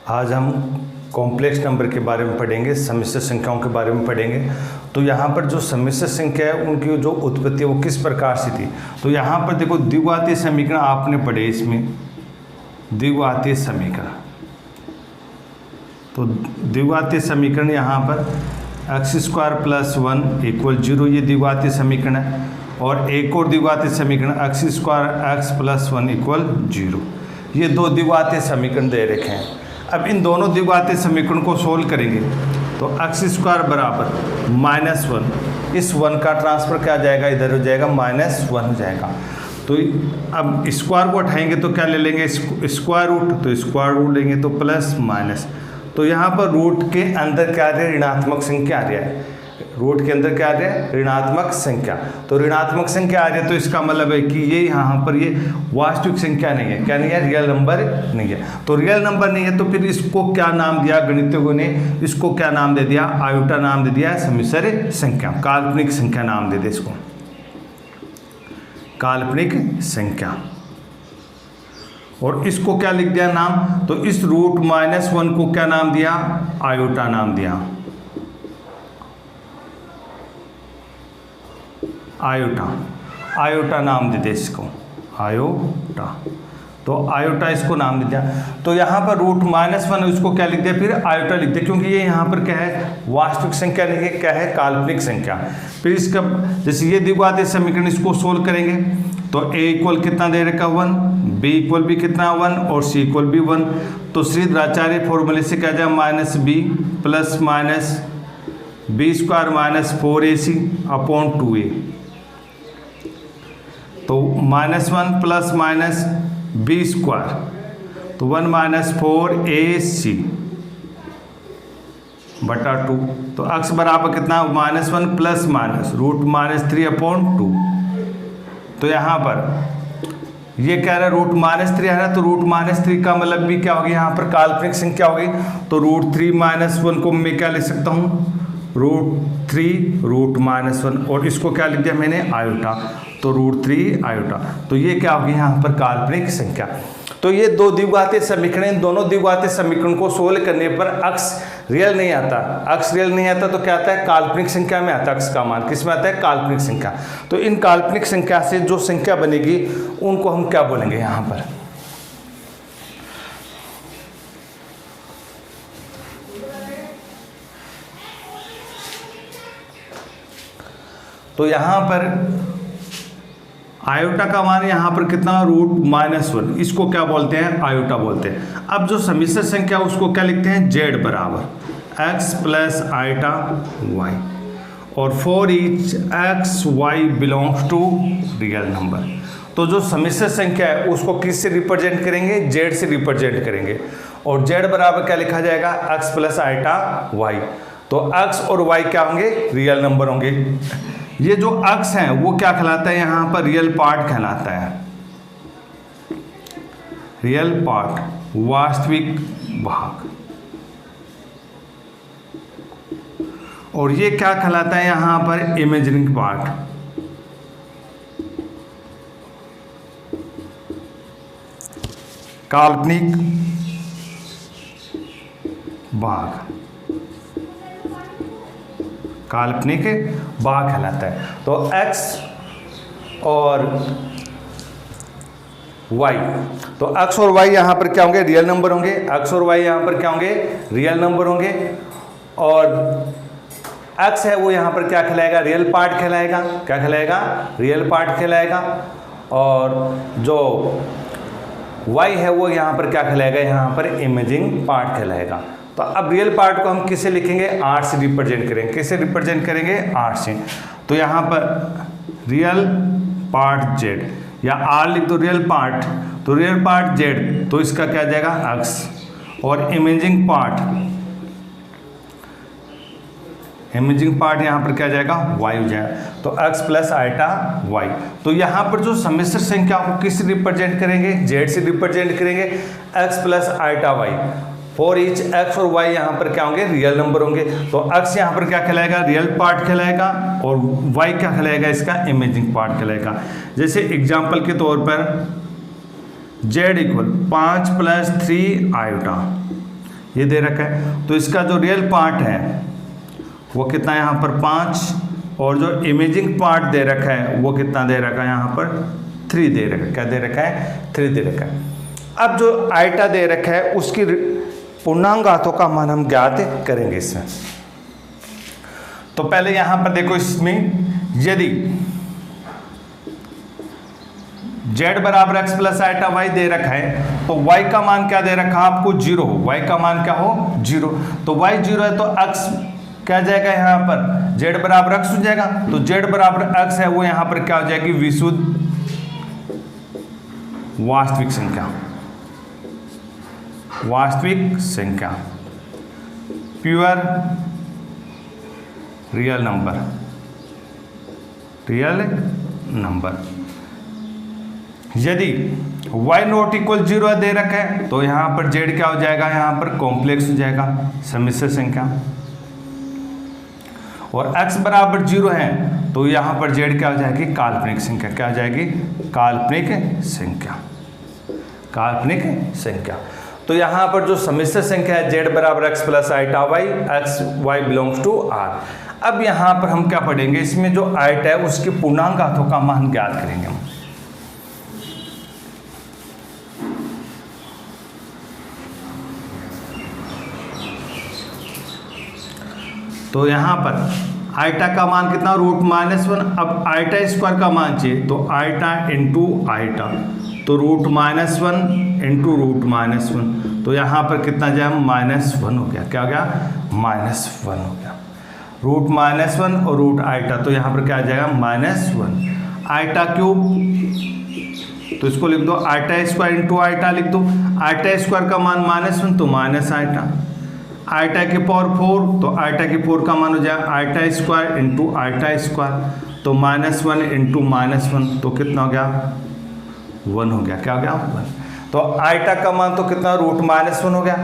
आज हम complex number के बारे में पढ़ेंगे, सम्मिश्र संख्याओं के बारे में पढ़ेंगे। तो यहाँ पर जो सम्मिश्र संख्या है उनकी जो उत्पत्ति है वो किस प्रकार से थी। तो यहाँ पर देखो द्विघातीय समीकरण आपने पढ़े, इसमें द्विघातीय समीकरण। तो द्विघातीय समीकरण यहाँ पर x² + 1 = 0, ये द्विघातीय समीकरण है। और एक और द्विघातीय समीकरण x² x + 1 = 0। ये दो द्विघातीय समीकरण दे रखे हैं। अब इन दोनों द्विघातीय समीकरण को सोल्व करेंगे तो x² बराबर -1, इस 1 का ट्रांसफर क्या जाएगा, इधर हो जाएगा -1 हो जाएगा। तो अब स्क्वायर को उठाएंगे तो क्या ले लेंगे, स्क्वायर रूट, तो स्क्वायर रूट लेंगे तो प्लस माइनस। तो यहाँ पर रूट के अंदर क्या आ रहा है, ऋणात्मक संख्या आ रहा है। रूट के अंदर क्या आ रहा है, ऋणात्मक संख्या। तो ऋणात्मक संख्या आ रही है तो इसका मतलब है कि ये यहाँ पर ये वास्तविक संख्या नहीं है। क्या नहीं है, रियल नंबर नहीं है। तो रियल नंबर नहीं है तो फिर इसको क्या नाम दिया गणितज्ञों ने, इसको क्या नाम दे दिया, आयोटा नाम दे दिया, सम्मिश्र संख्या, काल्पनिक संख्या नाम दे दे इसको, काल्पनिक संख्या। और इसको क्या लिख दिया नाम, तो इस रूट -1 को क्या नाम दिया, आयोटा नाम दिया, आयोटा। आयोटा नाम दे दे इसको, आयोटा। तो आयोटा इसको नाम दे दिया। तो यहाँ पर रूट -1 उसको क्या लिख दिया, फिर आयोटा लिख दिया, क्योंकि ये यहाँ पर क्या है, वास्तविक संख्या नहीं है, क्या है, काल्पनिक संख्या। फिर इसका जैसे ये द्विघातीय समीकरण, इसको सोल्व करेंगे तो a = कितना दे रखा 1, b = भी कितना 1 और c = भी 1। तो श्रीधराचार्य फॉर्मूले से क्या जाए, -b + -b² - 4ac / 2a। तो -1 + -b², तो 1 - 4ac बटा 2। तो x बराबर कितना, -1 + -√-3/2। तो यहाँ पर ये कह रहा है रूट -3 है ना, तो रूट -3 का मतलब भी क्या होगी, यहाँ पर काल्पनिक संख्या होगी। तो √3 - 1 को मैं क्या लिख सकता हूँ, √3 √-1, और इसको क्या लिख दिया मैंने, आयोटा। तो √3 आयोटा। तो ये क्या होगी यहाँ पर काल्पनिक संख्या। तो ये दो द्विघातीय समीकरण, इन दोनों द्विघातीय समीकरण को सोल्व करने पर x रियल नहीं आता। x रियल नहीं आता तो क्या आता है, काल्पनिक संख्या में आता है। x का मान किस में आता है, काल्पनिक संख्या। तो इन काल्पनिक संख्या से जो संख्या बनेगी उनको हम क्या बोलेंगे यहाँ पर, तो यहाँ पर आयोटा का मान यहाँ पर कितना, √-1, इसको क्या बोलते हैं, आयोटा बोलते हैं। अब जो सम्मिश्र संख्या उसको क्या लिखते हैं, z बराबर x + आयोटा y, और for each x y belongs to real number. तो जो सम्मिश्र संख्या है उसको किस से रिप्रेजेंट करेंगे, z से रिप्रेजेंट करेंगे। और z बराबर क्या लिखा जाएगा, x + आयोटा y। तो x और y क्या होंगे, रियल नंबर होंगे। ये जो x है वो क्या कहलाता है, यहाँ पर रियल पार्ट कहलाता है, रियल पार्ट, वास्तविक भाग। और ये क्या कहलाता है यहाँ पर, इमेजिनरी पार्ट, काल्पनिक भाग, काल्पनिक भाग कहलाता है। तो x और y, तो x और y यहाँ पर क्या होंगे, रियल नंबर होंगे। x और y यहाँ पर क्या होंगे, रियल नंबर होंगे। और x है वो यहाँ पर क्या कहलाएगा, रियल पार्ट कहलाएगा। क्या कहलाएगा, रियल पार्ट कहलाएगा। और जो y है वो यहाँ पर क्या कहलाएगा, यहाँ पर इमेजिंग पार्ट कहलाएगा। तो अब रियल पार्ट को हम किसे लिखेंगे, r से रिप्रेजेंट करेंगे। किसे रिप्रेजेंट करेंगे, r से। तो यहाँ पर रियल पार्ट z, या r लिख दो रियल पार्ट, तो रियल पार्ट z, तो इसका क्या जाएगा x। और इमेजिंग पार्ट, इमेजिंग पार्ट यहाँ पर क्या जाएगा, y हो जाएगा। तो x + आयोटा y। तो यहाँ पर जो सम्मिश्र संख्या को किस रिप्रेजेंट करेंगे, z से रिप्रेजेंट करेंगे, x + iota y। For each x और y यहाँ पर क्या होंगे, रियल नंबर होंगे। तो x यहाँ पर क्या कहलाएगा, रियल पार्ट कहलाएगा, और y क्या कहलाएगा, इसका इमेजिंग पार्ट कहलाएगा। जैसे एग्जांपल के तौर पर z = 5 + 3 आयोटा, ये दे रखा है। तो इसका जो रियल पार्ट है वो कितना है यहाँ पर 5, और जो इमेजिंग पार्ट दे रखा है वो कितना दे रखा है यहाँ पर 3 दे रखा है। क्या दे रखा है? 3 दे रखा है। अब जो आइटा दे रखा है उसकी पूर्णांक घातों का मान हम ज्ञात करेंगे इसमें। तो पहले यहां पर देखो, इसमें यदि z बराबर x प्लस आइटा y दे रखा है तो y का मान क्या दे रखा है आपको? 0 हो। y का मान क्या हो? 0। तो y 0 है तो x क्या जाएगा यहाँ पर? z बराबर x हो जाएगा। तो z बराबर x है वो यहाँ पर क्या हो जाएगी? विशुद्ध वास्तविक संख्या, वास्तविक संख्या, pure real number, real number. यदि y नॉट इक्वल 0 दे रखा है तो यहाँ पर z क्या हो जाएगा? यहाँ पर कॉम्प्लेक्स हो जाएगा, सम्मिश्र संख्या। और x बराबर 0 है तो यहाँ पर z क्या हो जाएगी? काल्पनिक संख्या। क्या हो जाएगी? काल्पनिक संख्या, काल्पनिक संख्या। तो यहाँ पर जो सम्मिश्र संख्या है z बराबर x plus iota y, x y belongs to r। अब यहाँ पर हम क्या पढ़ेंगे? इसमें जो आइटा है उसके पूर्णांक घातों का मान ज्ञात करेंगे हम। तो यहाँ पर आइटा का मान कितना? √-1। अब आइटा स्क्वायर का मान चाहिए तो आइटा इंटू आइटा, तो √-1 इंटू √-1। तो यहाँ पर कितना जाए? -1 हो गया। क्या हो गया? -1 हो गया। √-1 और रूट आइटा, तो यहाँ पर क्या आ जाएगा? -1। आइटा क्यूब, तो इसको लिख दो आइटा स्क्वायर इंटू आइटा लिख दो। आइटा स्क्वायर का मान -1 तो माइनस आइटा। आइटा की पावर 4 तो आइटा की 4 का मान हो जाएगा iota square into iota square, तो -1 इंटू -1 तो कितना हो गया? 1 हो गया। क्या हो गया? 1। तो आइटा का मान तो कितना? √-1 हो गया।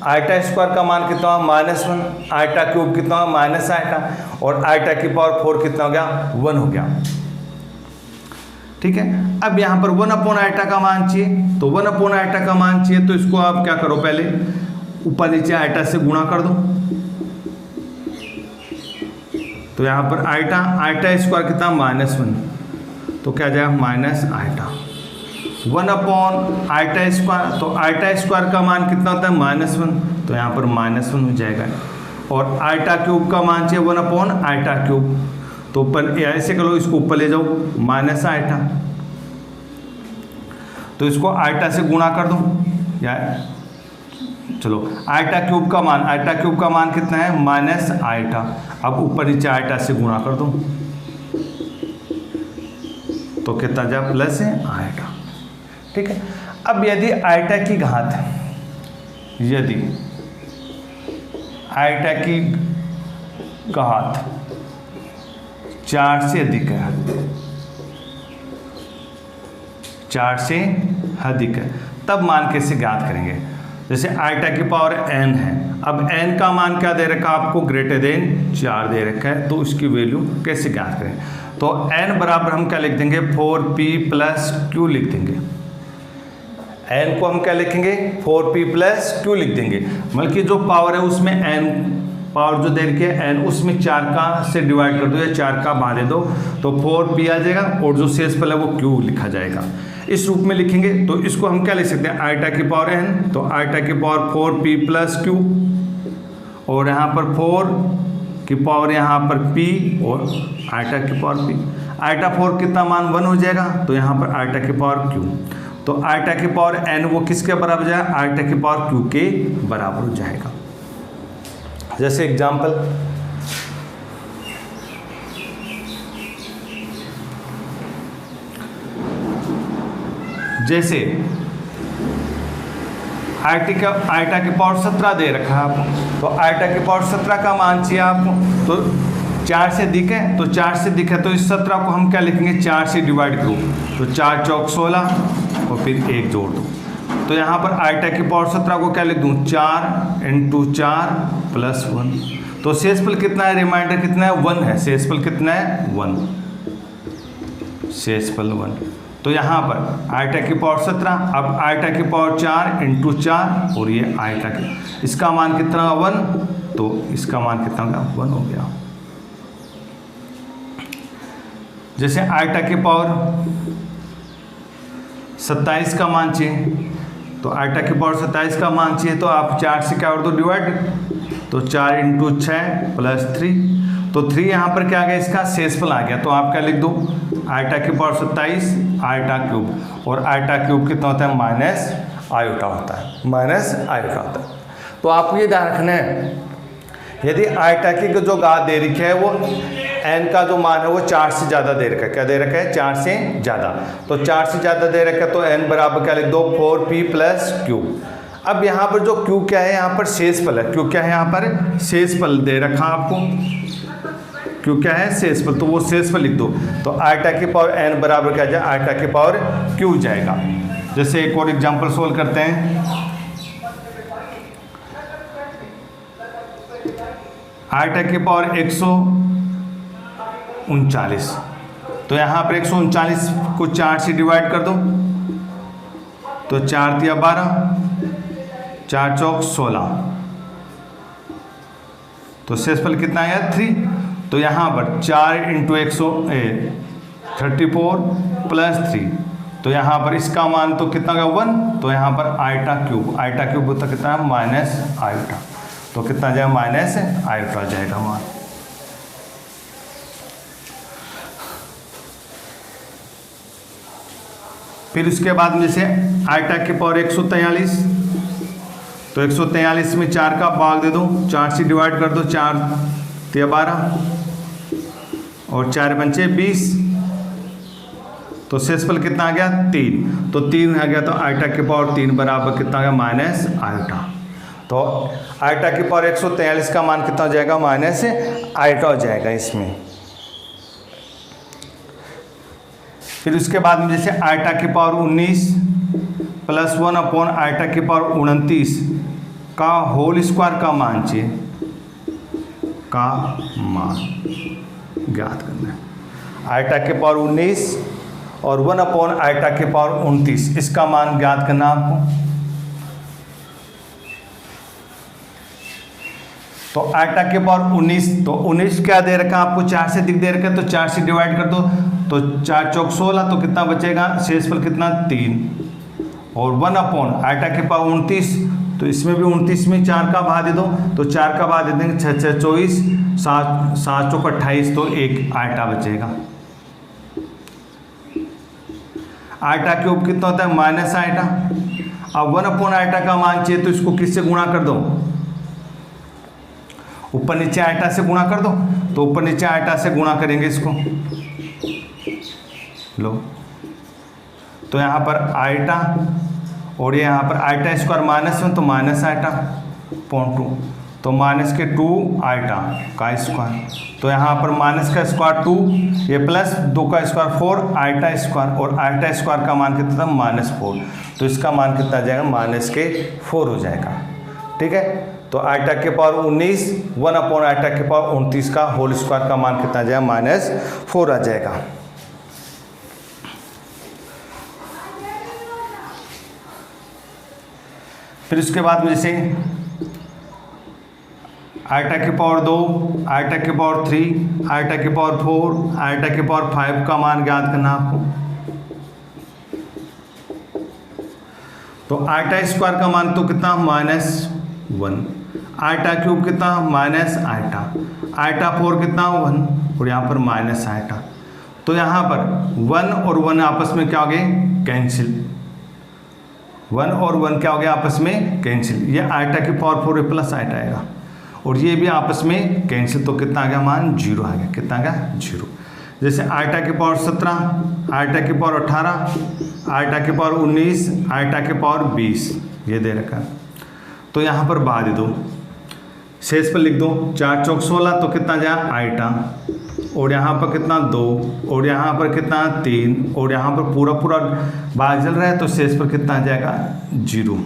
आइटा स्क्वायर का मान कितना? -1। आइटा क्यूब कितना? Minus iota. और आइटा की पावर 4 कितना हो गया? 1 हो गया। ठीक है। अब यहाँ पर 1 आइटा का मान चाहिए, तो 1 आइटा का मान चाहिए तो इसको आप क्या करो? पहले ऊपर नीचे आइटा से गुणा कर दो। तो यहाँ पर आइटा स्क्वायर कितना? -1, तो क्या जाएगा? Minus iota. 1 आइटा स्क्वायर, तो आइटा स्क्वायर का मान कितना होता है? -1, तो यहाँ पर -1 हो जाएगा। और आइटा क्यूब का मान चाहिए 1 आइटा क्यूब, तो ऊपर ऐसे करो, इसको ऊपर ले जाओ माइनस आइटा, तो इसको आइटा से गुणा कर दो। या चलो आइटा क्यूब का मान कितना है? Minus iota. अब ऊपर नीचे आइटा से गुणा कर दो तो कितना जाए? प्लस है आइटा। ठीक है। अब यदि आइटा की घात, यदि आइटा की घात 4 से अधिक है, 4 से अधिक है, तब मान कैसे ज्ञात करेंगे? जैसे आइटा की पावर n है, अब n का मान क्या दे रखा है आपको? >4 दे रखा है, तो उसकी वैल्यू कैसे ज्ञात करें? तो n बराबर हम क्या लिख देंगे? 4p + q लिख देंगे। n को हम क्या लिखेंगे? 4p + q लिख देंगे। मतलब कि जो पावर है उसमें n पावर जो दे रखी है n, उसमें 4 का से डिवाइड कर दो या 4 का भाग दे दो, तो 4p आ जाएगा और जो शेष पल है वो q लिखा जाएगा। इस रूप में लिखेंगे तो इसको हम क्या लिख सकते हैं? आइटा की पावर n, तो आइटा की पावर 4p + q, और यहाँ पर 4 की पावर यहाँ पर p और आइटा की पावर p। आइटा 4 कितना मान? 1 हो जाएगा, तो यहाँ पर आइटा की पावर q, तो आइटा की पावर n वो किसके बराबर हो जाएगा? आइटा की पावर q के बराबर हो जाएगा। जैसे एग्जाम्पल, जैसे आइटा की पावर 17 दे रखा है आपको, तो आइटा की पावर 17 का मान चाहिए आपको, तो 4 से अधिक है, तो 4 से अधिक है तो इस 17 को हम क्या लिखेंगे? 4 से डिवाइड करो, तो 4 चौक 16 और फिर 1 जोड़ दो। तो यहाँ पर आइटा की पावर 17 को क्या लिख दूँ? 4 × 4 + 1, तो शेषफल कितना है? रिमाइंडर कितना है? 1 है। शेषफल कितना है? 1, शेषफल 1। तो यहाँ पर आइटा की पावर 17, अब आइटा की पावर 4 इंटू 4 और ये आइटा की, इसका मान कितना 1, तो इसका मान कितना होगा 1 हो गया। जैसे आइटा की पावर 27 का मान चाहिए, तो आइटा की पावर 27 का मान चाहिए, तो आप 4 से क्या कर दो डिवाइड, तो 4 इंटू 6 प्लस 3, तो 3 यहाँ पर क्या आ गया, इसका शेषफल आ गया, तो आप क्या लिख दो, आइटा की पावर 27 आइटा क्यूब, और आइटा क्यूब कितना होता है माइनस आयोटा होता है, माइनस आयोटा होता है। तो आपको ये ध्यान रखना है, यदि आइटा की जो घात दे रखी है वो n का जो मान है वो 4 से ज़्यादा दे रखा है, क्या दे रखा है 4 से ज़्यादा, तो 4 से ज़्यादा दे रखा है, तो n बराबर क्या लिख दो 4p प्लस क्यू। अब यहाँ पर जो क्यू क्या है, यहाँ पर शेषफल है, क्यू क्या है यहाँ पर शेषफल दे रखा आपको, क्यू क्या है शेषफल, तो वो शेषफल लिख दो, तो आइटा की पावर n बराबर क्या जाए आइटा की पावर क्यू जाएगा। जैसे एक और एग्जाम्पल सोल्व करते हैं, आइटा की पावर 139, तो यहाँ पर 139 को 4 से डिवाइड कर दो, तो 4 तिया 12, 4 चौक 16, तो शेषफल कितना आया 3, तो यहाँ पर 4 इंटू 34 प्लस 3, तो यहाँ पर इसका मान तो कितना का 1, तो यहाँ पर आइटा क्यूब होता कितना है माइनस आइटा, तो कितना जाएगा माइनस आइटा जाएगा मान। फिर उसके बाद में से आइटा की पावर 143, तो 143 में 4 का भाग दे दो, 4 से डिवाइड कर दो, 4 तिया 12 और 4 पंचे 20, तो शेषफल कितना आ गया 3, तो 3 आ गया, तो आइटा की पावर 3 बराबर कितना आ गया माइनस आइटा, तो आइटा की पावर 143 का मान कितना हो जाएगा माइनस आइटा हो जाएगा इसमें। फिर उसके बाद में जैसे आइटा की पावर 19 प्लस 1 अपॉन आइटा की पावर 29 का होल स्क्वायर का मान चाहिए, का मान ज्ञात करना है। आइटा के पावर 19 और 1 अपॉन आइटा के पावर 29, इसका मान ज्ञात करना आपको। तो आइटा के पावर 19, तो 19 क्या दे रखा आपको 4 से दिख दे रखा है, तो 4 से डिवाइड कर दो, तो 4 चौक 16, तो कितना बचेगा शेषफल कितना 3, और 1 अपॉन आइटा के पावर 29, तो इसमें भी 29 में 4 का भाग दे दो, तो 4 का भाग दे देंगे 6 6 24, 7 चौक 28, तो 1 आइटा बचेगा। आइटा क्यूब कितना होता है माइनस आइटा। अब 1 अपॉन आइटा का मान चाहिए, तो इसको किससे गुणा कर दो, ऊपर नीचे आइटा से गुणा कर दो, तो ऊपर नीचे आइटा से गुणा करेंगे इसको, लो, तो यहाँ पर आइटा और ये यहाँ पर आइटा स्क्वायर -1, तो माइनस आइटा पॉइंट 2, तो माइनस के 2 आइटा का स्क्वायर, तो यहाँ पर माइनस का स्क्वायर 2, ये प्लस 2 का स्क्वायर 4 आइटा स्क्वायर, और आइटा स्क्वायर का मान कितना था -4, तो इसका मान कितना आ जाएगा माइनस के 4 हो जाएगा। ठीक है, तो आइटा के पावर 19 1 अपॉन आइटा के पावर 29 का होल स्क्वायर का मान कितना आ जाएगा -4 आ जाएगा। फिर उसके बाद में जैसे आइटा के पावर 2, आइटा के पावर 3, आइटा के पावर 4, आइटा के पावर 5 का मान ज्ञात करना आपको। तो आइटा स्क्वायर का मान तो कितना -1, आइटा क्यूब कितना माइनस आइटा, आइटा 4 कितना 1, और यहाँ पर माइनस आइटा, तो यहाँ पर 1 और 1 आपस में क्या हो गए कैंसिल, 1 और 1 क्या हो गया आपस में कैंसिल, ये आइटा की पावर 4 प्लस आइटा आएगा, और ये भी आपस में कैंसिल, तो कितना आ गया मान 0 आ गया, कितना आ गया 0। जैसे आइटा की पावर 17, आइटा की पावर 18, आइटा की पावर 19, आइटा की पावर 20 ये दे रखा है, तो यहाँ पर भाग दे दो, शेष पर लिख दो, 4 चौक 16, तो कितना जाए आइटा, और यहाँ पर कितना 2, और यहाँ पर कितना 3, और यहाँ पर पूरा भाग चल रहा है, तो शेष पर कितना आ जाएगा 0,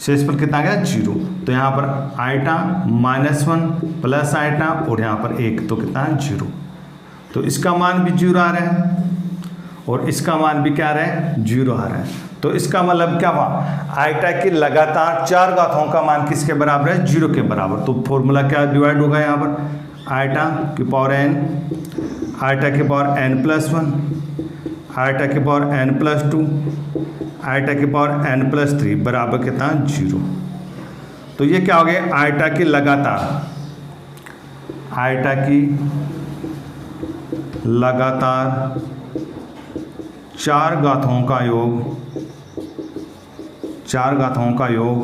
शेष पर कितना आ गया 0, तो यहाँ पर आइटा -1 प्लस आइटा, और यहाँ पर 1, तो कितना 0, तो इसका मान भी 0 आ रहा है। और इसका मान भी क्या आ रहा है, 0 आ रहा है। तो इसका मतलब क्या हुआ, आइटा की लगातार 4 घातों का मान किसके बराबर है, 0 के बराबर। तो फॉर्मूला क्या डिवाइड होगा यहाँ पर, आइटा की पावर n, आइटा की पावर n+1, आइटा की पावर n+2, आइटा की पावर n+3 बराबर कितना, 0। तो ये क्या हो गया, आइटा की लगातार, आइटा की लगातार 4 घातों का योग, 4 घातों का योग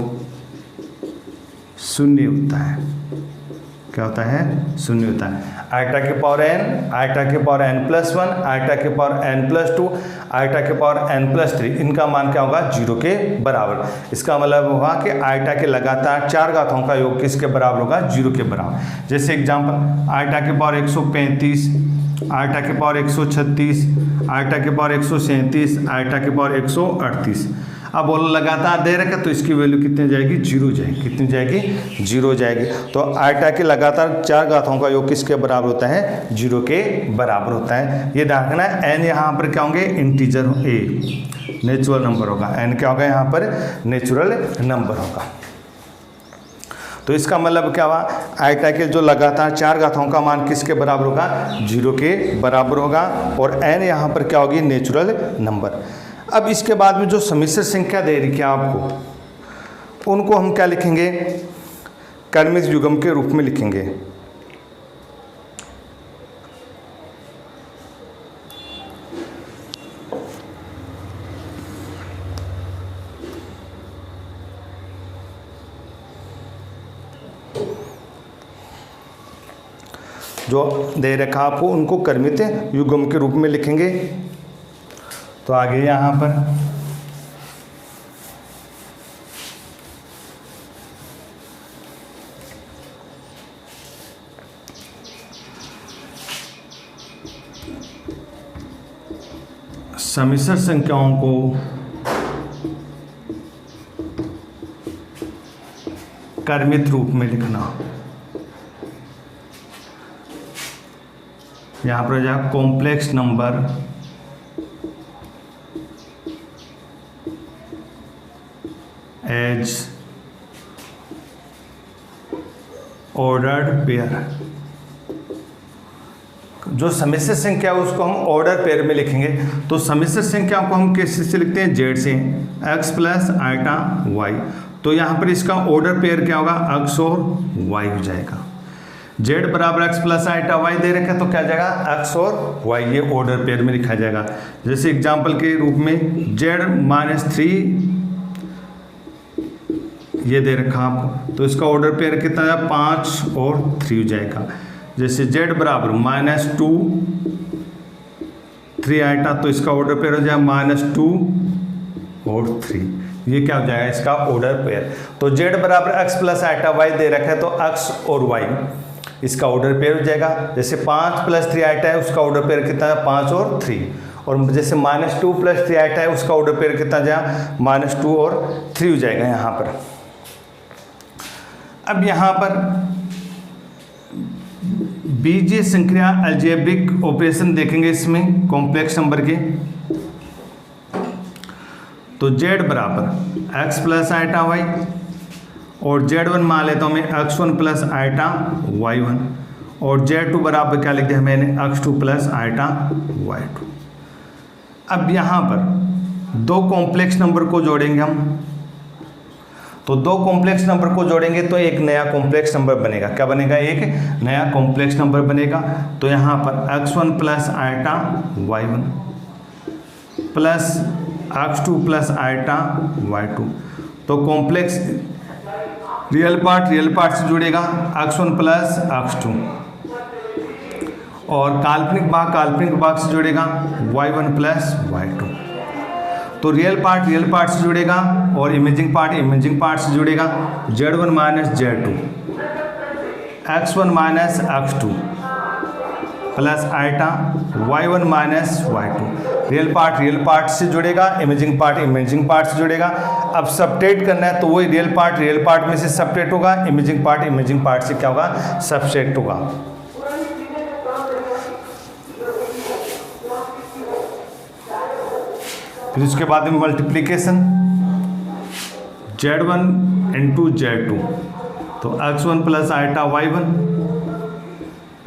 0 होता है। क्या होता है, 0 होता है। आइटा के पावर n, आइटा के पावर n+1, आइटा के पावर n+2, आइटा के पावर n+3, इनका मान क्या होगा, 0 के बराबर। इसका मतलब होगा कि आइटा के लगातार 4 घातों का योग किसके बराबर होगा, 0 के बराबर। जैसे एग्जांपल, आइटा के पावर 135, आइटा के पावर 136, आइटा के पावर 137, आइटा के पावर 138। अब बोलो लगातार दे रखा, तो इसकी वैल्यू कितनी जाएगी, 0 जाएगी। कितनी जाएगी, 0 जाएगी। तो आइटा के लगातार 4 घातों का योग किसके बराबर होता है, 0 के बराबर होता है। ये ध्यान रखना है। n यहाँ पर क्या होंगे, इंटीजर a, नेचुरल नंबर होगा। n क्या होगा यहाँ पर, नेचुरल नंबर होगा। तो इसका मतलब क्या हुआ, आइटा के जो लगातार 4 घातों का मान किसके बराबर होगा, 0 के बराबर होगा। और n यहाँ पर क्या होगी, नेचुरल नंबर। अब इसके बाद में जो सम्मिश्र संख्या दे रही है आपको, उनको हम क्या लिखेंगे, क्रमिक युग्म के रूप में लिखेंगे। जो दे रखा आपको, उनको क्रमिक युग्म के रूप में लिखेंगे। तो आगे यहाँ पर सम्मिश्र संख्याओं को क्रमिक रूप में लिखना। यहाँ पर जाए complex number as ordered pair. जो सम्मिश्र संख्या है उसको हम ऑर्डर पेयर में लिखेंगे। तो सम्मिश्र संख्या को हम किस से लिखते हैं, जेड से, x प्लस आइटा y। तो यहाँ पर इसका ऑर्डर पेयर क्या होगा, x और y हो जाएगा। z बराबर x प्लस आइटा y दे रखा, तो क्या जाएगा, x और y, ये ऑर्डर पेयर में लिखा जाएगा। जैसे एग्जाम्पल के रूप में z-3 ये दे रखा आपको, तो इसका ऑर्डर पेयर कितना है, 5 और 3 हो जाएगा। जैसे z बराबर -2 3 आइटा, तो इसका ऑर्डर पेयर हो जाएगा -2 और 3। ये क्या हो जाएगा, इसका ऑर्डर पेयर। तो z बराबर x प्लस आइटा y दे रखा है, तो x और y इसका ऑर्डर पेयर हो जाएगा। जैसे 5 + 3 आइटा है, उसका ऑर्डर पेयर कितना है, 5 और 3। और जैसे -2 + 3 आइटा है, उसका ऑर्डर पेयर कितना जाएगा, -2 और 3 हो जाएगा यहाँ पर। अब यहाँ पर बीजीय संक्रिया अलजेब्रिक ऑपरेशन देखेंगे इसमें कॉम्प्लेक्स नंबर के। तो z बराबर x प्लस आइटा y और z1 मान लेता हूँ मैं x1 प्लस आइटा y1 और z2 बराबर क्या लिख दिया मैंने, x2 प्लस आइटा y2। अब यहाँ पर 2 कॉम्प्लेक्स नंबर को जोड़ेंगे हम। तो 2 कॉम्प्लेक्स नंबर को जोड़ेंगे तो एक नया कॉम्प्लेक्स नंबर बनेगा। क्या बनेगा, एक नया कॉम्प्लेक्स नंबर बनेगा। तो यहाँ पर x1 plus iota y1 plus x2 plus iota y2। तो कॉम्प्लेक्स रियल पार्ट से जुड़ेगा x1 प्लस x2 और काल्पनिक भाग से जुड़ेगा y1 प्लस y2। तो रियल पार्ट से जुड़ेगा और इमेजिंग पार्ट से जुड़ेगा z1 minus z2 x1 minus x2 plus iota y1 minus y2। Real part से जुड़ेगा, इमेजिंग पार्ट से जुड़ेगा। अब सबट्रैक्ट करना है तो वही रियल पार्ट में से सबट्रैक्ट होगा, इमेजिंग पार्ट से क्या होगा, सबट्रैक्ट होगा। फिर उसके बाद में मल्टीप्लीकेशन Z1 इंटू Z2, तो x1 plus iota y1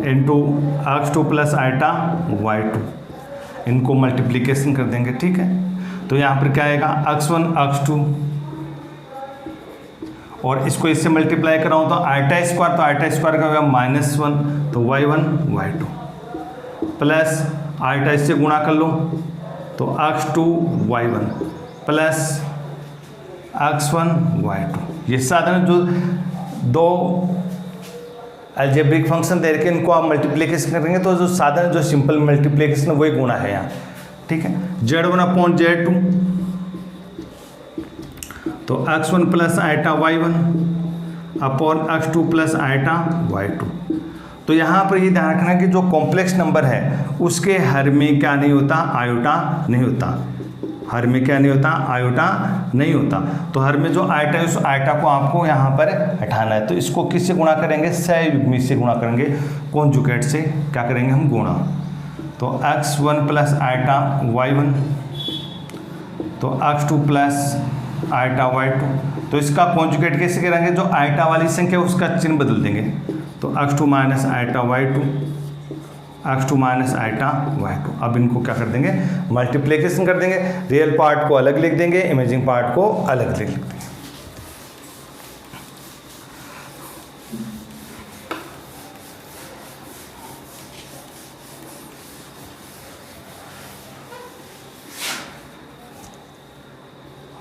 into x2 plus iota y2, इनको मल्टीप्लीकेशन कर देंगे। ठीक है, तो यहाँ पर क्या आएगा x1 x2, और इसको इससे मल्टीप्लाई कराऊँ तो आइटा स्क्वायर, तो आइटा स्क्वायर का होगा -1, तो y1 y2 प्लस आइटा इससे गुणा कर लो तो x2 y1 plus x1 y2। ये साधारण जो दो अलजेब्रिक फंक्शन दे रखे इनको आप मल्टीप्लिकेशन करेंगे तो जो साधारण जो सिंपल मल्टीप्लिकेशन वही गुणा है यहाँ। ठीक है, Z1 अपॉन Z2, तो x1 plus iota y1 upon x2 plus iota y2। तो यहाँ पर ये ध्यान रखना कि जो कॉम्प्लेक्स नंबर है उसके हर में क्या नहीं होता, आयोटा नहीं होता, हर में क्या नहीं होता, आयोटा नहीं होता। तो हर में जो आइटा है उस आइटा को आपको यहाँ पर हटाना है, तो इसको किससे गुणा करेंगे, सहयुग्मी से गुणा करेंगे, कॉन्जुगेट से क्या करेंगे हम, गुणा। तो x1 प्लस आइटा y1, तो x2 प्लस आइटा y2, तो इसका कॉन्जुगेट कैसे करेंगे, जो आइटा वाली संख्या उसका चिन्ह बदल देंगे, तो x2 minus iota y2, x2 minus iota y2। अब इनको क्या कर देंगे, मल्टीप्लिकेशन कर देंगे, रियल पार्ट को अलग लिख देंगे, इमेजिंग पार्ट को अलग लिख देंगे।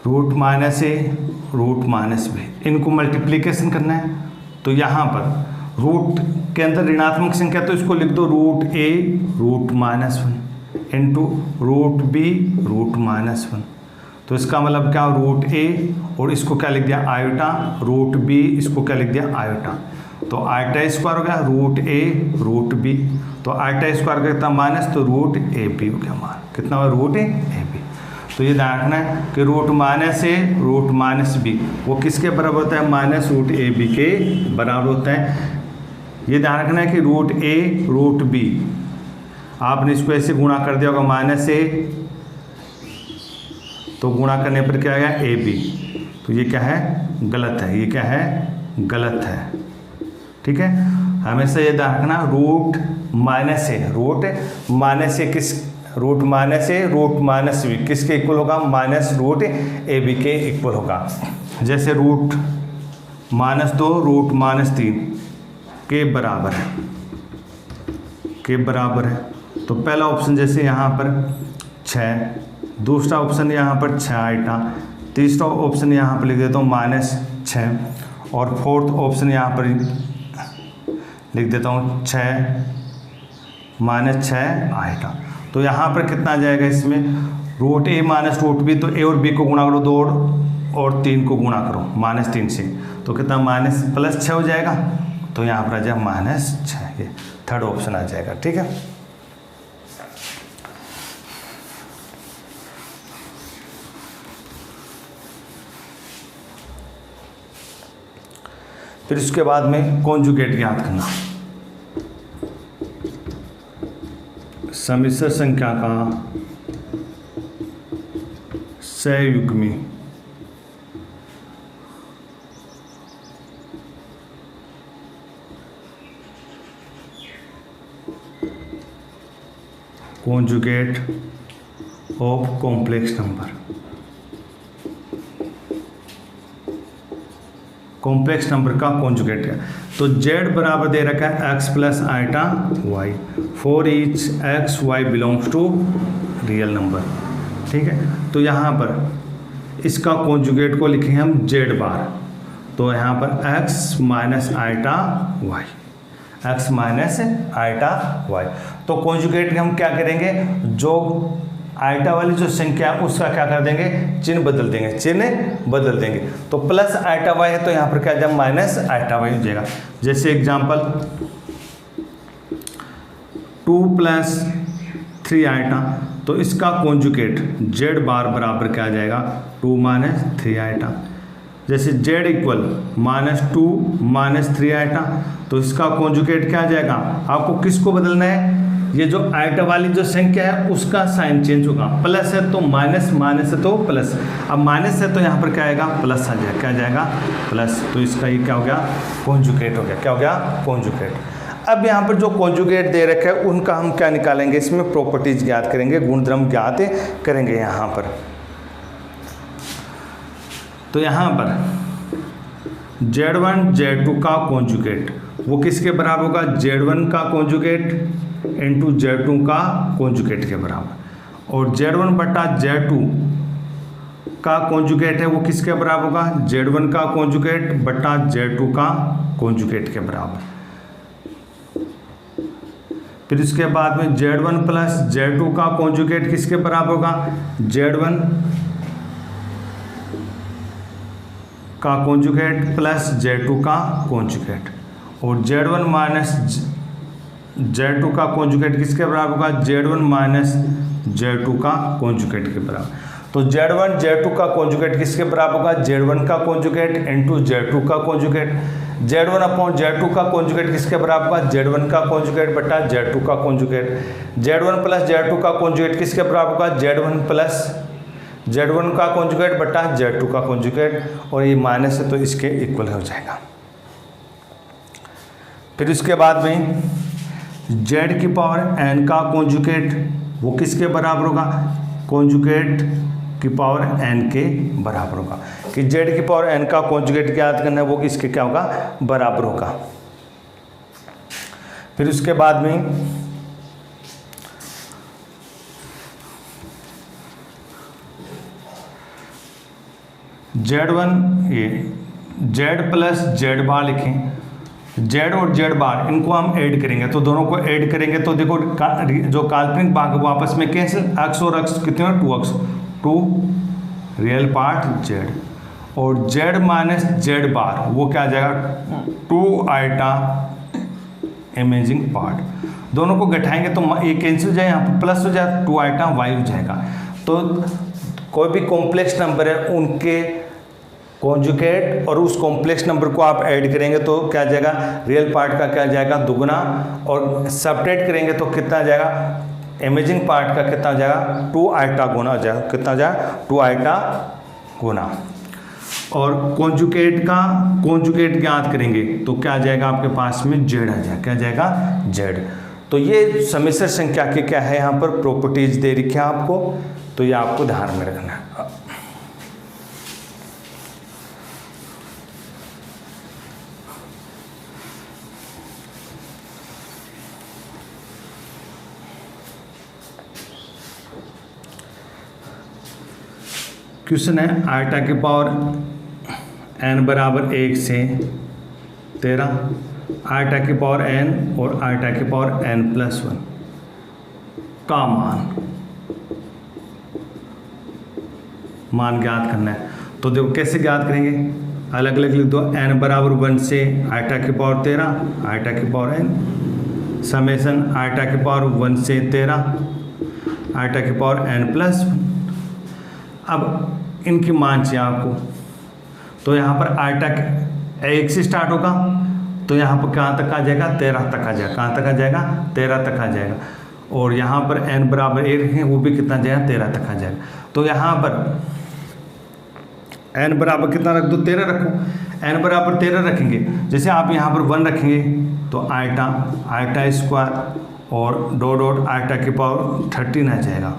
रूट माइनस ए, रूट माइनस बी, इनको मल्टीप्लिकेशन करना है। तो यहाँ पर रूट के अंदर ऋणात्मक संख्या, तो इसको लिख दो root a root -1 into root b root -1। तो इसका मतलब क्या, रूट ए और इसको क्या लिख दिया आयोटा, रूट बी इसको क्या लिख दिया आयोटा। तो आयोटा स्क्वायर हो गया रूट ए रूट बी, तो आयोटा स्क्वायर का कितना माइनस, तो रूट ए बी हो गया मान, कितना हुआ रूट ए बी। तो ये ध्यान रखना है कि रूट माइनस ए रूट माइनस बी वो किसके बराबर होता है, माइनस रूट ए बी के बराबर होता है। ये ध्यान रखना है कि रूट ए रूट बी आपने इसको ऐसे गुणा कर दिया होगा माइनस ए, तो गुणा करने पर क्या आएगा ए बी, तो ये क्या है गलत है, ये क्या है गलत है। ठीक है, हमेशा ये ध्यान रखना रूट माइनस ए, रूट माइनस ए किस, रूट माइनस ए रूट माइनस बी किसके इक्वल होगा, माइनस रूट ए बी के इक्वल होगा। जैसे रूट -2 रूट -3 के बराबर है, के बराबर है, तो पहला ऑप्शन जैसे यहाँ पर 6, दूसरा ऑप्शन यहाँ पर 6 आइटा, तीसरा ऑप्शन यहाँ पर लिख देता हूँ -6, और फोर्थ ऑप्शन यहाँ पर लिख देता हूँ 6 -6 आइटा। तो यहाँ पर कितना आ जाएगा इसमें, रूट ए माइनस रूट बी, तो ए और बी को गुणा करो 2 और 3 को गुणा करो -3 से, तो कितना +6 हो जाएगा, तो यहाँ पर आ जाएगा -6, ये थर्ड ऑप्शन आ जाएगा। ठीक है, फिर उसके बाद में कॉन्जुगेट ज्ञात करना, सम्मिश्र संख्या का सहयुग्मी conjugate of complex number, complex number का कॉन्जुगेट है। तो z बराबर दे रखा है x plus iota y, for each x y belongs to real number. ठीक है, तो यहाँ पर इसका कॉन्जुगेट को लिखेंगे हम z बार, तो यहाँ पर x minus iota y, x minus iota y। तो कॉन्जुगेट हम क्या करेंगे, जो आइटा वाली जो संख्या है उसका क्या कर देंगे, चिन्ह बदल देंगे, चिन्ह बदल देंगे। तो प्लस आइटा वाई है तो यहाँ पर क्या जब माइनस आइटा वाई हो जाएगा। जैसे एग्जांपल 2 + 3 आइटा, तो इसका कॉन्जुगेट z बार बराबर क्या आ जाएगा, 2 - 3 आइटा। जैसे z इक्वल -2 - 3 आइटा, तो इसका कॉन्जुगेट क्या आ जाएगा, आपको किसको बदलना है, ये जो आइटा वाली जो संख्या है उसका साइन चेंज होगा, प्लस है तो माइनस, माइनस है तो प्लस, अब माइनस है तो यहाँ पर क्या आएगा, प्लस आ जाएगा, क्या आ जाएगा, प्लस। तो इसका ये क्या हो गया, कॉन्जुगेट हो गया, क्या हो गया, कॉन्जुगेट। अब यहाँ पर जो कॉन्जुगेट दे रखा है उनका हम क्या निकालेंगे, इसमें प्रॉपर्टीज ज्ञात करेंगे, गुणधर्म ज्ञात करेंगे यहाँ पर। तो यहाँ पर Z1 Z2 का कॉन्जुगेट वो किसके बराबर होगा, Z1 का कॉन्जुगेट इंटू Z2 का कॉन्जुगेट के बराबर, और Z1 बटा Z2 का कॉन्जुगेट है वो किसके बराबर होगा, Z1 का कॉन्जुगेट बटा Z2 का कॉन्जुगेट के बराबर। फिर इसके बाद में Z1 प्लस Z2 का कॉन्जुगेट किसके बराबर होगा, Z1 का कॉन्जुगेट प्लस Z2 का कॉन्जुगेट, और Z1 माइनस Z2 का कॉन्जुगेट किसके बराबर होगा, Z1 माइनस Z2 का कॉन्जुगेट के बराबर। तो Z1 Z2 का कॉन्जुगेट किसके बराबर होगा, Z1 का कॉन्जुगेट इंटू Z2 का कॉन्जुगेट। Z1 अपॉन Z2 का कॉन्जुगेट किसके बराबर होगा, Z1 का कॉन्जुगेट बटा Z2 का कॉन्जुगेट। Z1 प्लस Z2 का कॉन्जुगेट किसके बराबर होगा, Z1 प्लस Z1 का कॉन्जुगेट बटा Z2 का कॉन्जुगेट, और ये माइनस है तो इसके इक्वल हो जाएगा। फिर उसके बाद में Z की पावर n का कॉन्जुगेट वो किसके बराबर होगा, कॉन्जुगेट की पावर n के बराबर होगा, कि Z की पावर n का कॉन्जुगेट ज्ञात करना है वो किसके क्या होगा, बराबर होगा। फिर उसके बाद में Z1 ये Z प्लस Z बार लिखें, Z और Z बार इनको हम ऐड करेंगे, तो दोनों को ऐड करेंगे तो देखो जो काल्पनिक भाग है वो आपस में कैंसिल, x और x कितने हैं, 2x, 2 रियल पार्ट Z, और Z माइनस Z बार वो क्या आ जाएगा, 2 आइटा इमेजिंग पार्ट। दोनों को घटाएंगे तो ये कैंसिल हो जाए, यहाँ पर प्लस हो जाए, 2 आइटा y हो जाएगा। तो कोई भी कॉम्प्लेक्स नंबर है उनके कॉन्जुगेट और उस कॉम्प्लेक्स नंबर को आप ऐड करेंगे तो क्या आ जाएगा, रियल पार्ट का क्या आ जाएगा, दुगना, और सब्ट्रैक्ट करेंगे तो कितना आ जाएगा, इमेजिंग पार्ट का कितना आ जाएगा, 2 आइटा गुना आ जाएगा, कितना आ जाएगा, 2 आइटा गुना। और कॉन्जुगेट का कॉन्जुगेट ज्ञात करेंगे तो क्या आ जाएगा, आपके पास में Z आ जाएगा, क्या आ जाएगा, Z। तो ये सम्मिश्र संख्या के क्या है, यहाँ पर प्रॉपर्टीज दे रखी है आपको, तो ये आपको ध्यान में रखना है। क्वेश्चन है आइटा की पावर n बराबर 1 से 13, आइटा की पावर n और आइटा की पावर n प्लस 1 का मान ज्ञात करना है। तो देखो कैसे ज्ञात करेंगे, अलग अलग लिख दो, n बराबर 1 से आइटा की पावर 13 आइटा की पावर n समेसन आइटा की पावर 1 से 13 आइटा की पावर n प्लस 1। अब इनकी मान चाहिए आपको, तो यहाँ पर आइटा 1 से स्टार्ट होगा तो यहाँ पर कहाँ तक आ जाएगा, 13 तक आ जाएगा, कहाँ तक आ जाएगा, 13 तक आ जाएगा, और यहाँ पर n बराबर 1 रखें वो भी कितना जाएगा, 13 तक आ जाएगा। तो यहाँ पर n बराबर कितना रख दो, 13 रखो, n बराबर 13 रखेंगे, जैसे आप यहाँ पर 1 रखेंगे तो आइटा स्क्वायर और डॉट डॉट आइटा की पावर 13 आ जाएगा,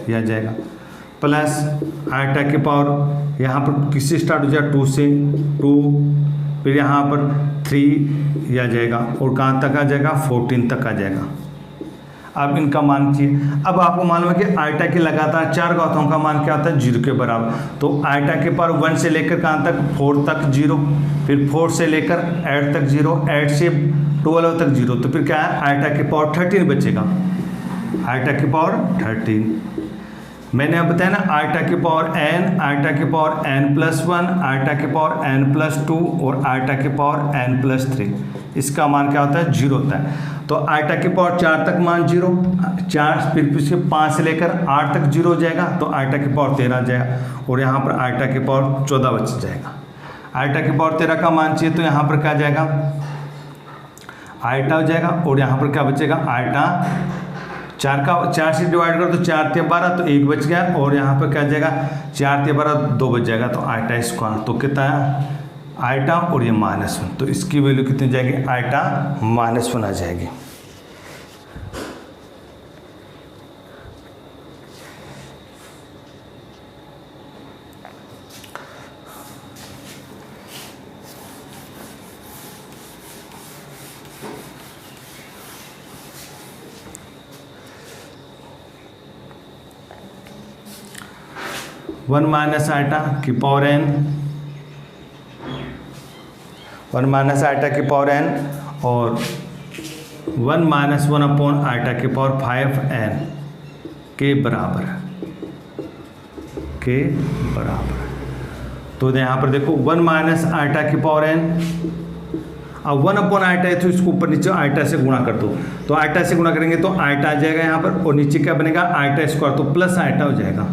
यह आ जाएगा, प्लस आइटा की पावर यहाँ पर किससे स्टार्ट हो जाएगा, 2 से 2, फिर यहाँ पर 3 यह आ जाएगा, और कहाँ तक आ जाएगा, 14 तक आ जाएगा। अब इनका मान चाहिए। अब आपको मालूम है कि आइटा के लगातार 4 घातों का मान क्या होता है, 0 के बराबर। तो आइटा के पावर 1 से लेकर कहाँ तक, 4 तक 0, फिर 4 से लेकर 8 तक 0, 8 से 12 तक 0, तो फिर क्या है, आइटा के पावर 13 बचेगा, आइटा की पावर 13। मैंने अब बताया ना, आइटा की पावर n, आइटा की पावर n प्लस 1, आइटा की पावर n प्लस 2 और आइटा की पावर n प्लस 3, इसका मान क्या होता है, 0 होता है। तो आइटा की पावर 4 तक मान 0, 4 फिर इसके 5 से लेकर 8 तक 0 हो जाएगा, तो आइटा की पावर 13 आ जाएगा, और यहाँ पर आइटा की पावर 14 बच जाएगा। आइटा की पावर 13 का मान चाहिए तो यहाँ पर क्या जाएगा, आइटा हो जाएगा, और यहाँ पर क्या बचेगा, आइटा 4 से डिवाइड करो तो 4 × 12 तो 1 बच गया, और यहाँ पर क्या जाएगा 4 × 12 2 बच जाएगा, तो आइटा स्क्वायर तो कितना है आइटा और ये -1, तो इसकी वैल्यू कितनी जाएगी आइटा -1 आ जाएगी। वन माइनस आइटा की पावर n, 1 माइनस आइटा की पावर n और 1 - 1 अपॉन आइटा की पावर 5n के बराबर तो यहाँ पर देखो 1 माइनस आइटा की पावर n, अब 1 अपॉन आइटा है तो इसको ऊपर नीचे आइटा से गुणा कर दो, तो आइटा से गुणा करेंगे तो आइटा आ जाएगा यहाँ पर, और नीचे क्या बनेगा आइटा स्क्वायर, तो प्लस आइटा हो जाएगा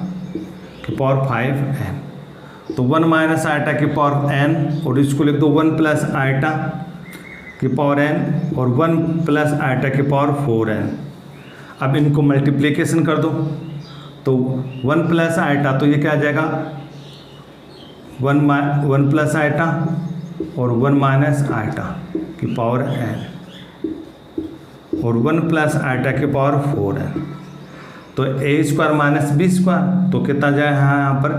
की पावर 5n, तो 1 माइनस आइटा की पावर n, और इसको लिख दो 1 प्लस आइटा की पावर n और 1 प्लस आइटा की पावर 4n। अब इनको मल्टीप्लिकेशन कर दो, तो 1 प्लस आइटा तो ये क्या आ जाएगा 1 प्लस आइटा और 1 माइनस आइटा की पावर n और 1 प्लस आइटा की पावर 4n, तो a square minus b square तो कितना जाए यहाँ पर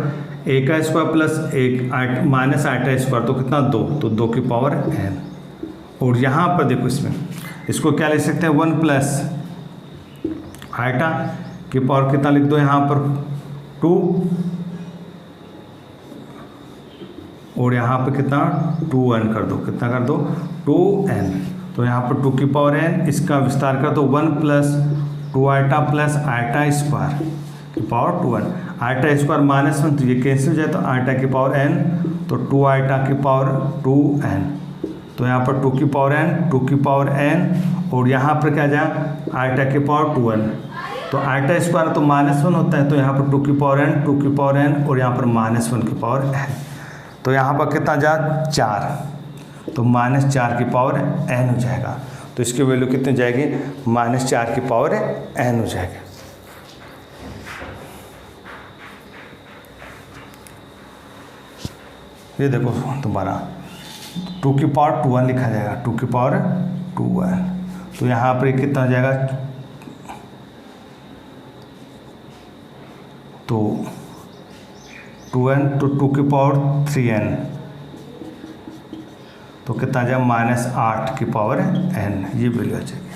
a का square plus 1 minus iota square तो कितना 2, तो 2 की पावर n, और यहाँ पर देखो इसमें इसको क्या लिख सकते हैं 1 प्लस आइटा की पावर कितना लिख दो यहाँ पर 2, और यहाँ पर कितना 2n कर दो, कितना कर दो 2n, तो यहाँ पर 2 की पावर n, इसका विस्तार कर दो 1 plus 2 iota plus iota square की पावर 2n, आइटा स्क्वायर -1 तो ये कैंसिल हो जाए, तो आइटा की पावर n तो 2 आइटा की पावर 2n, तो यहाँ पर 2 की पावर n 2 की पावर n, और यहाँ पर क्या जाए आइटा की पावर 2n, तो आइटा स्क्वायर तो -1 होता है, तो यहाँ पर 2 की पावर n 2 की पावर n और यहाँ पर -1 की पावर n, तो यहाँ पर कितना जा 4, तो -4 की पावर n हो जाएगा, तो इसकी वैल्यू कितनी जाएगी -4 की पावर n हो जाएगी। ये देखो दोबारा 2 की पावर 2n लिखा जाएगा, 2 की पावर 2n, तो यहाँ पर कितना हो जाएगा, तो 2n तो 2 की पावर 3n, तो कितना जाएगा -8 की पावर n, ये वैल्यू आ जाएगी।